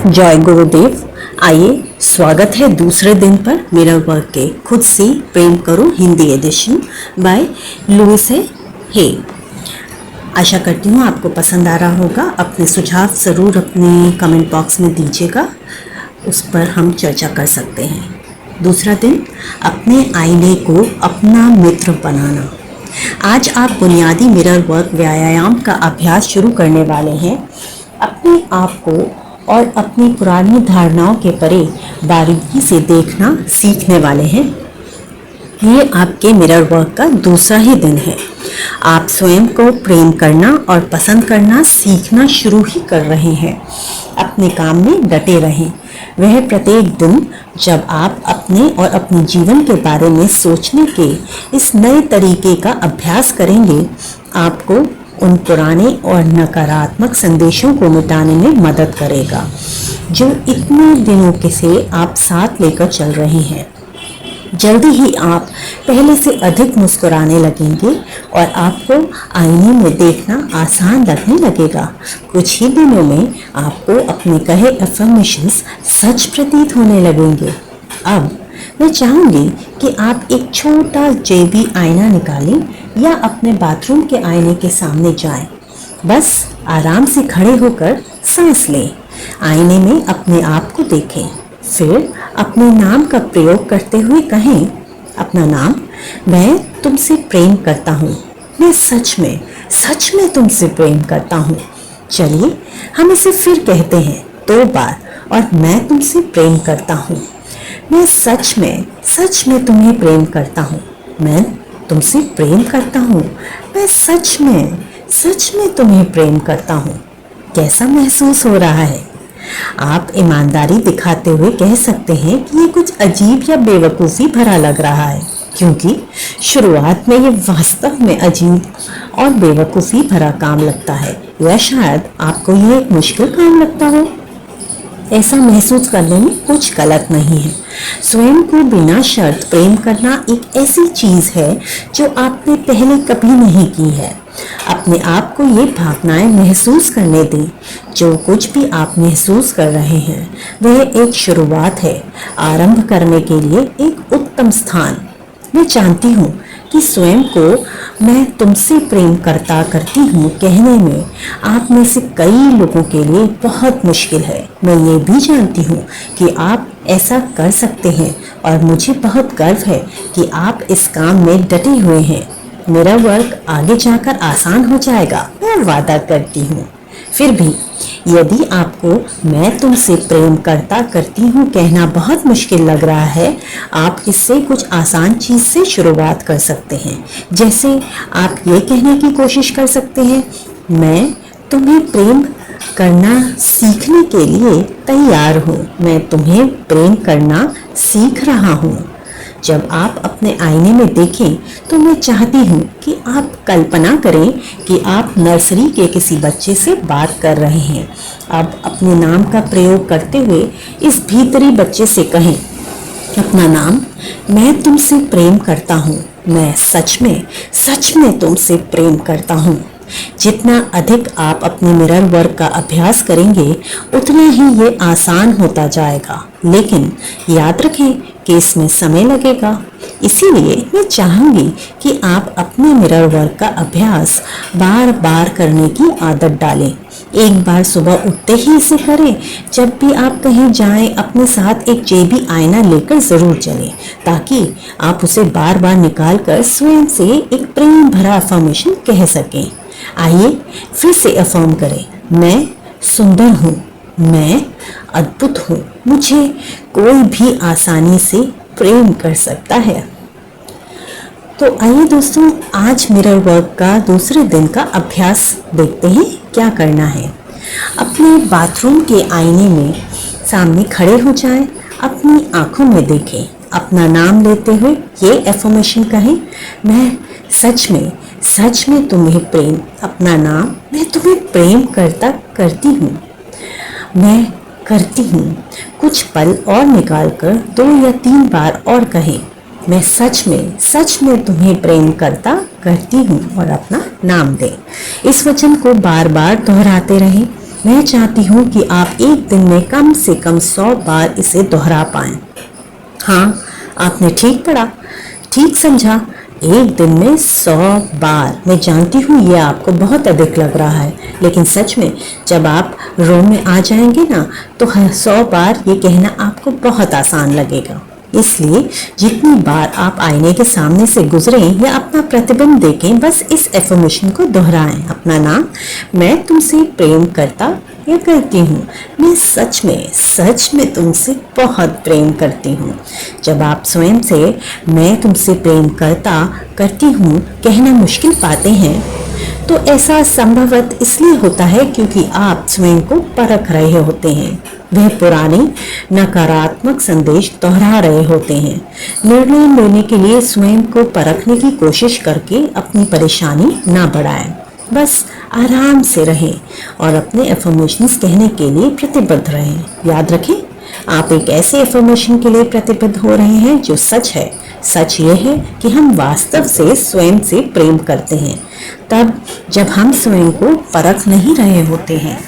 जय गुरुदेव। आइए, स्वागत है दूसरे दिन पर मिरर वर्क के खुद से प्रेम करो हिंदी एडिशन बाय लुइस हे। आशा करती हूँ आपको पसंद आ रहा होगा। अपने सुझाव ज़रूर अपने कमेंट बॉक्स में दीजिएगा, उस पर हम चर्चा कर सकते हैं। दूसरा दिन, अपने आईने को अपना मित्र बनाना। आज आप बुनियादी मिरर वर्क व्यायाम का अभ्यास शुरू करने वाले हैं। अपने आप को और अपनी पुरानी धारणाओं के परे बारीकी से देखना सीखने वाले हैं। ये आपके मिरर वर्क का दूसरा ही दिन है। आप स्वयं को प्रेम करना और पसंद करना सीखना शुरू ही कर रहे हैं। अपने काम में डटे रहें। वह प्रत्येक दिन जब आप अपने और अपने जीवन के बारे में सोचने के इस नए तरीके का अभ्यास करेंगे, आपको उन पुराने और नकारात्मक संदेशों को मिटाने में मदद करेगा जो इतने दिनों के से आप साथ लेकर चल रहे हैं। जल्दी ही आप पहले से अधिक मुस्कुराने लगेंगे और आपको आईने में देखना आसान लगने लगेगा। कुछ ही दिनों में आपको अपने कहे अफर्मेशंस सच प्रतीत होने लगेंगे। अब मैं चाहूँगी कि आप एक छोटा जेबी आईना निकालें या अपने बाथरूम के आईने के सामने जाएं। बस आराम से खड़े होकर सांस लें। आईने में अपने आप को देखें। फिर अपने नाम का प्रयोग करते हुए कहें, अपना नाम, मैं तुमसे प्रेम करता हूँ। मैं सच में तुमसे प्रेम करता हूँ। चलिए हम इसे फिर कहते हैं 2 बार, और मैं तुमसे प्रेम करता हूँ। मैं सच में तुम्हें प्रेम करता हूँ। मैं तुमसे प्रेम करता हूँ। मैं सच में तुम्हें प्रेम करता हूँ। कैसा महसूस हो रहा है? आप ईमानदारी दिखाते हुए कह सकते हैं कि ये कुछ अजीब या बेवकूफ़ी भरा लग रहा है, क्योंकि शुरुआत में ये वास्तव में अजीब और बेवकूफ़ी भरा काम लगता है, या शायद आपको ये एक मुश्किल काम लगता हो। ऐसा महसूस करने में कुछ गलत नहीं है। स्वयं को बिना शर्त प्रेम करना एक ऐसी चीज़ है जो आपने पहले कभी नहीं की है। अपने आप को ये भावनाएं महसूस करने दें। जो कुछ भी आप महसूस कर रहे हैं वह एक शुरुआत है, आरंभ करने के लिए एक उत्तम स्थान। मैं जानती हूँ कि स्वयं को मैं तुमसे प्रेम करती हूँ कहने में आप में से कई लोगों के लिए बहुत मुश्किल है। मैं ये भी जानती हूँ कि आप ऐसा कर सकते हैं और मुझे बहुत गर्व है कि आप इस काम में डटे हुए हैं। मेरा वर्क आगे जाकर आसान हो जाएगा, मैं वादा करती हूँ। फिर भी यदि आपको मैं तुमसे प्रेम करती हूँ कहना बहुत मुश्किल लग रहा है, आप इससे कुछ आसान चीज़ से शुरुआत कर सकते हैं। जैसे आप ये कहने की कोशिश कर सकते हैं, मैं तुम्हें प्रेम करना सीखने के लिए तैयार हूँ। मैं तुम्हें प्रेम करना सीख रहा हूँ। जब आप अपने आईने में देखें तो मैं चाहती हूँ कि आप कल्पना करें कि आप नर्सरी के किसी बच्चे से बात कर रहे हैं। अब अपने नाम का प्रयोग करते हुए इस भीतरी बच्चे से कहें, अपना नाम, मैं तुमसे प्रेम करता हूँ। मैं सच में तुमसे प्रेम करता हूँ। जितना अधिक आप अपने मिरर वर्क का अभ्यास करेंगे उतना ही ये आसान होता जाएगा, लेकिन याद रखें कि इसमें समय लगेगा। इसीलिए मैं चाहूँगी कि आप अपने मिरर वर्क का अभ्यास बार बार करने की आदत डालें। एक बार सुबह उठते ही इसे करें। जब भी आप कहीं जाएं, अपने साथ एक जेबी आईना लेकर ज़रूर चलें, ताकि आप उसे बार बार निकाल कर स्वयं से एक प्रेम भरा अफर्मेशन कह सकें। आइए फिर से अफर्म करें, मैं सुंदर हूँ, मैं अद्भुत हूँ, मुझे कोई भी आसानी से प्रेम कर सकता है। तो आइए दोस्तों, आज मिरर वर्क का दूसरे दिन का अभ्यास देखते हैं क्या करना है। अपने बाथरूम के आईने में सामने खड़े हो जाएं, अपनी आंखों में देखें, अपना नाम लेते हुए ये एफर्मेशन कहें, मैं सच में तुम्हें प्रेम, अपना नाम, मैं तुम्हें प्रेम करती हूँ, मैं करती हूँ। कुछ पल और निकालकर 2 या 3 बार और कहें, मैं सच में तुम्हें प्रेम करती हूँ, और अपना नाम दें। इस वचन को बार बार दोहराते रहें। मैं चाहती हूँ कि आप एक दिन में कम से कम 100 बार इसे दोहरा पाएं। हाँ, आपने ठीक पढ़ा, ठीक समझा। एक दिन में 100 बार। मैं जानती हूँ ये आपको बहुत अधिक लग रहा है, लेकिन सच में जब आप रोम में आ जाएंगे ना, तो 100 बार ये कहना आपको बहुत आसान लगेगा। इसलिए जितनी बार आप आईने के सामने से गुजरें या अपना प्रतिबिंब देखें, बस इस एफर्मेशन को दोहराएं। अपना नाम, मैं तुमसे प्रेम करता या करती हूँ। मैं सच में तुमसे बहुत प्रेम करती हूँ। जब आप स्वयं से मैं तुमसे प्रेम करती हूँ कहना मुश्किल पाते हैं, तो ऐसा संभवतः इसलिए होता है क्योंकि आप स्वयं को परख रहे होते हैं। वह पुराने नकारात्मक संदेश दोहरा रहे होते हैं। निर्णय लेने के लिए स्वयं को परखने की कोशिश करके अपनी परेशानी ना बढ़ाएं। बस आराम से रहें और अपने एफर्मेशंस कहने के लिए प्रतिबद्ध रहें। याद रखें, आप एक ऐसे एफर्मेशन के लिए प्रतिबद्ध हो रहे हैं जो सच है। सच ये है कि हम वास्तव से स्वयं से प्रेम करते हैं, तब जब हम स्वयं को परख नहीं रहे होते हैं।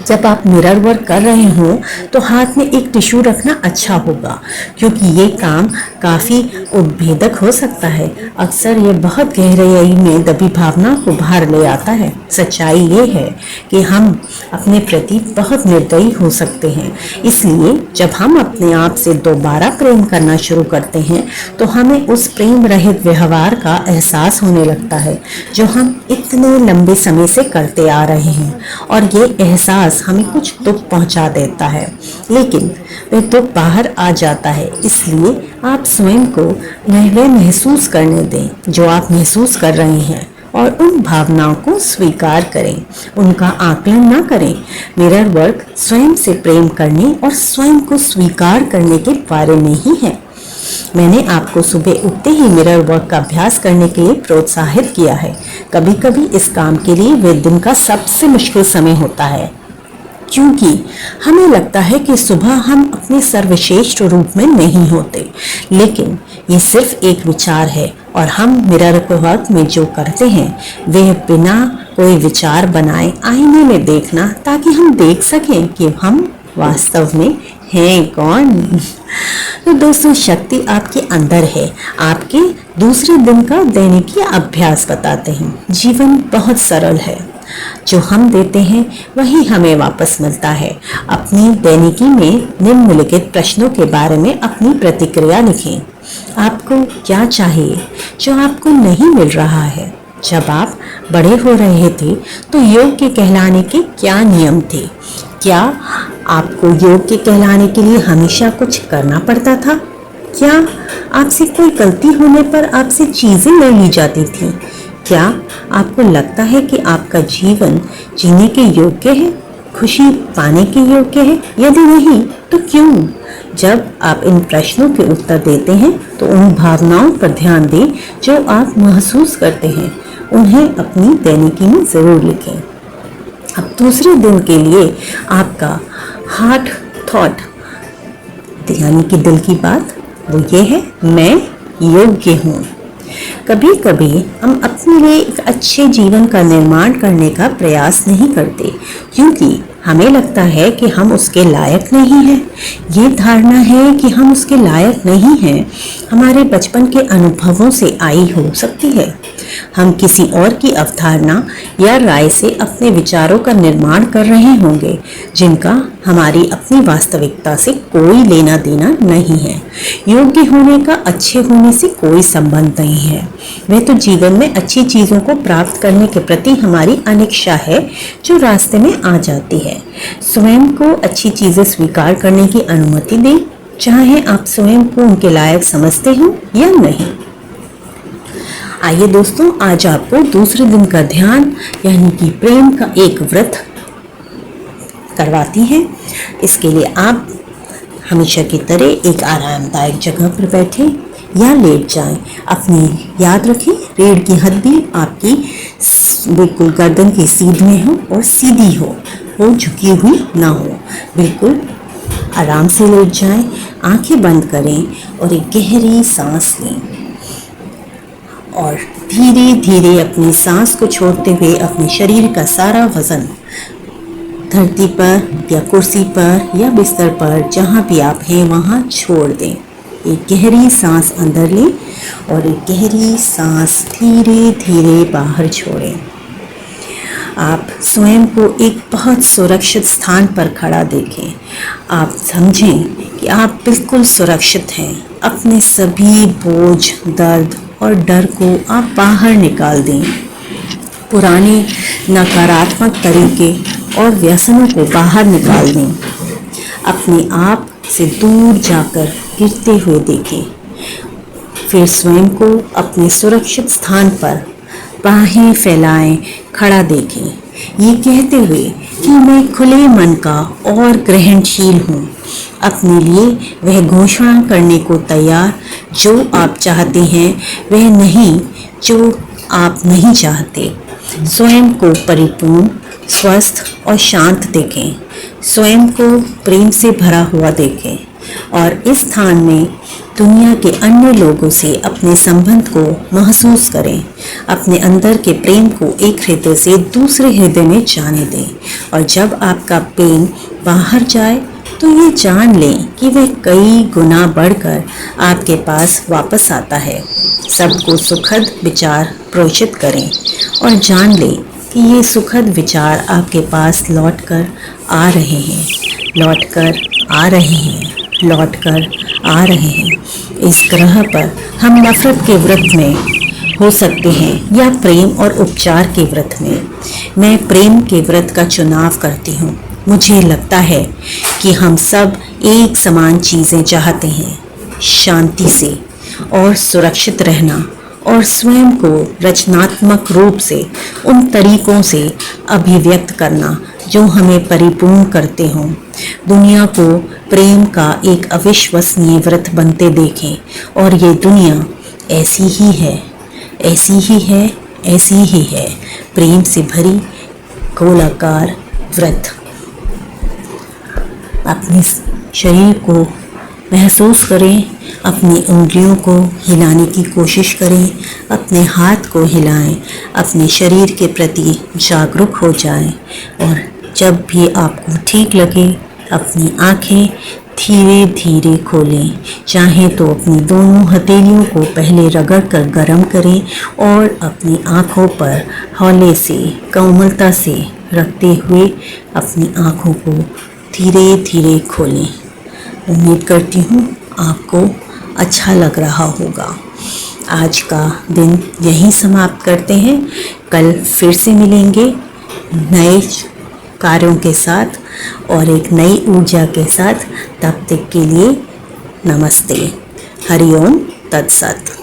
जब आप मिरर वर्क कर रहे हों तो हाथ में एक टिश्यू रखना अच्छा होगा, क्योंकि ये काम काफ़ी उद्भेदक हो सकता है। अक्सर ये बहुत गहराई में दबी भावना को बाहर ले आता है। सच्चाई ये है कि हम अपने प्रति बहुत निर्दयी हो सकते हैं। इसलिए जब हम अपने आप से दोबारा प्रेम करना शुरू करते हैं तो हमें उस प्रेम रहित व्यवहार का एहसास होने लगता है जो हम इतने लंबे समय से करते आ रहे हैं, और ये एहसास हमें कुछ दुख पहुंचा देता है, लेकिन वह दुख बाहर आ जाता है। इसलिए आप स्वयं को वह महसूस करने दें जो आप महसूस कर रहे हैं, और उन भावनाओं को स्वीकार करें, उनका आकलन ना करें। मिरर वर्क स्वयं से प्रेम करने और स्वयं को स्वीकार करने के बारे में ही है। मैंने आपको सुबह उठते ही मिरर वर्क का अभ्यास करने के लिए प्रोत्साहित किया है। कभी कभी इस काम के लिए वह दिन का सबसे मुश्किल समय होता है, क्योंकि हमें लगता है कि सुबह हम अपने सर्वश्रेष्ठ रूप में नहीं होते। लेकिन ये सिर्फ एक विचार है, और हम मिरर वर्क में जो करते हैं वह बिना कोई विचार बनाए आईने में देखना, ताकि हम देख सकें कि हम वास्तव में हैं कौन। तो दोस्तों, शक्ति आपके अंदर है। आपके दूसरे दिन का दैनिकी अभ्यास बताते हैं। जीवन बहुत सरल है, जो हम देते हैं वही हमें वापस मिलता है। अपनी दैनिकी में निम्नलिखित प्रश्नों के बारे में अपनी प्रतिक्रिया लिखें। आपको क्या चाहिए जो आपको नहीं मिल रहा है? जब आप बड़े हो रहे थे तो योग्य कहलाने के क्या नियम थे? क्या आपको योग्य कहलाने के लिए हमेशा कुछ करना पड़ता था? क्या आपसे कोई गलती होने पर आपसे चीजें ले ली जाती थी? क्या आपको लगता है कि आपका जीवन जीने के योग्य है, खुशी पाने के योग्य है? यदि नहीं तो क्यों? जब आप इन प्रश्नों के उत्तर देते हैं तो उन भावनाओं पर ध्यान दें जो आप महसूस करते हैं। उन्हें अपनी दैनिकी में जरूर लिखें। अब दूसरे दिन के लिए आपका हार्ट थॉट, यानी कि दिल की बात, वो ये है, मैं योग्य हूँ। कभी कभी हम अपने लिए एक अच्छे जीवन का निर्माण करने का प्रयास नहीं करते, क्योंकि हमें लगता है कि हम उसके लायक नहीं हैं। ये धारणा है कि हम उसके लायक नहीं हैं, हमारे बचपन के अनुभवों से आई हो सकती है। हम किसी और की अवधारणा या राय से अपने विचारों का निर्माण कर रहे होंगे, जिनका हमारी अपनी वास्तविकता से कोई लेना देना नहीं है। योग्य होने का अच्छे होने से कोई संबंध नहीं है। वह तो जीवन में अच्छी चीज़ों को प्राप्त करने के प्रति हमारी अनिच्छा है जो रास्ते में आ जाती है। स्वयं को अच्छी चीज़ें स्वीकार करने की अनुमति दें, चाहे आप स्वयं को उनके लायक समझते हो या नहीं। आइए दोस्तों, आज आपको दूसरे दिन का ध्यान यानी कि प्रेम का एक व्रत करवाती है। इसके लिए आप हमेशा की तरह एक आरामदायक जगह पर बैठे या लेट जाएं। अपनी याद रखें, रीढ़ की हड्डी आपकी बिल्कुल गर्दन के सीध में हो और सीधी हो, वो झुकी हुई ना हो। बिल्कुल आराम से लेट जाएं, आंखें बंद करें और एक गहरी सांस लें, और धीरे धीरे अपनी सांस को छोड़ते हुए अपने शरीर का सारा वजन धरती पर या कुर्सी पर या बिस्तर पर जहाँ भी आप हैं वहाँ छोड़ दें। एक गहरी सांस अंदर लें और एक गहरी सांस धीरे धीरे बाहर छोड़ें। आप स्वयं को एक बहुत सुरक्षित स्थान पर खड़ा देखें। आप समझें कि आप बिल्कुल सुरक्षित हैं। अपने सभी बोझ, दर्द और डर को आप बाहर निकाल दें। पुराने नकारात्मक तरीके और व्यसनों को बाहर निकाल दें। अपने आप से दूर जाकर गिरते हुए देखें। फिर स्वयं को अपने सुरक्षित स्थान पर बाहें फैलाएं खड़ा देखें, ये कहते हुए कि मैं खुले मन का और ग्रहणशील हूँ। अपने लिए वह घोषणा करने को तैयार जो आप चाहते हैं, वह नहीं जो आप नहीं चाहते। स्वयं को परिपूर्ण, स्वस्थ और शांत देखें। स्वयं को प्रेम से भरा हुआ देखें और इस स्थान में दुनिया के अन्य लोगों से अपने संबंध को महसूस करें। अपने अंदर के प्रेम को एक हृदय से दूसरे हृदय में जाने दें और जब आपका प्रेम बाहर जाए तो ये जान लें कि वह कई गुना बढ़कर आपके पास वापस आता है। सबको सुखद विचार प्रोषित करें और जान लें कि ये सुखद विचार आपके पास लौटकर आ रहे हैं, लौटकर आ रहे हैं, लौटकर आ रहे हैं। इस ग्रह पर हम नफरत के व्रत में हो सकते हैं या प्रेम और उपचार के व्रत में। मैं प्रेम के व्रत का चुनाव करती हूँ। मुझे लगता है कि हम सब एक समान चीज़ें चाहते हैं, शांति से और सुरक्षित रहना और स्वयं को रचनात्मक रूप से उन तरीकों से अभिव्यक्त करना जो हमें परिपूर्ण करते हों। दुनिया को प्रेम का एक अविश्वसनीय व्रत बनते देखें और ये दुनिया ऐसी ही है, ऐसी ही है, ऐसी ही है, प्रेम से भरी गोलाकार व्रत। अपने शरीर को महसूस करें, अपनी उंगलियों को हिलाने की कोशिश करें, अपने हाथ को हिलाएं, अपने शरीर के प्रति जागरूक हो जाएं और जब भी आपको ठीक लगे अपनी आंखें धीरे धीरे खोलें। चाहें तो अपनी दोनों हथेलियों को पहले रगड़ कर गर्म करें और अपनी आंखों पर हौले से, कोमलता से रखते हुए अपनी आंखों को धीरे धीरे खोलें। उम्मीद करती हूँ आपको अच्छा लग रहा होगा। आज का दिन यहीं समाप्त करते हैं। कल फिर से मिलेंगे नए कार्यों के साथ और एक नई ऊर्जा के साथ। तब तक के लिए नमस्ते। हरि ओम तत्सत।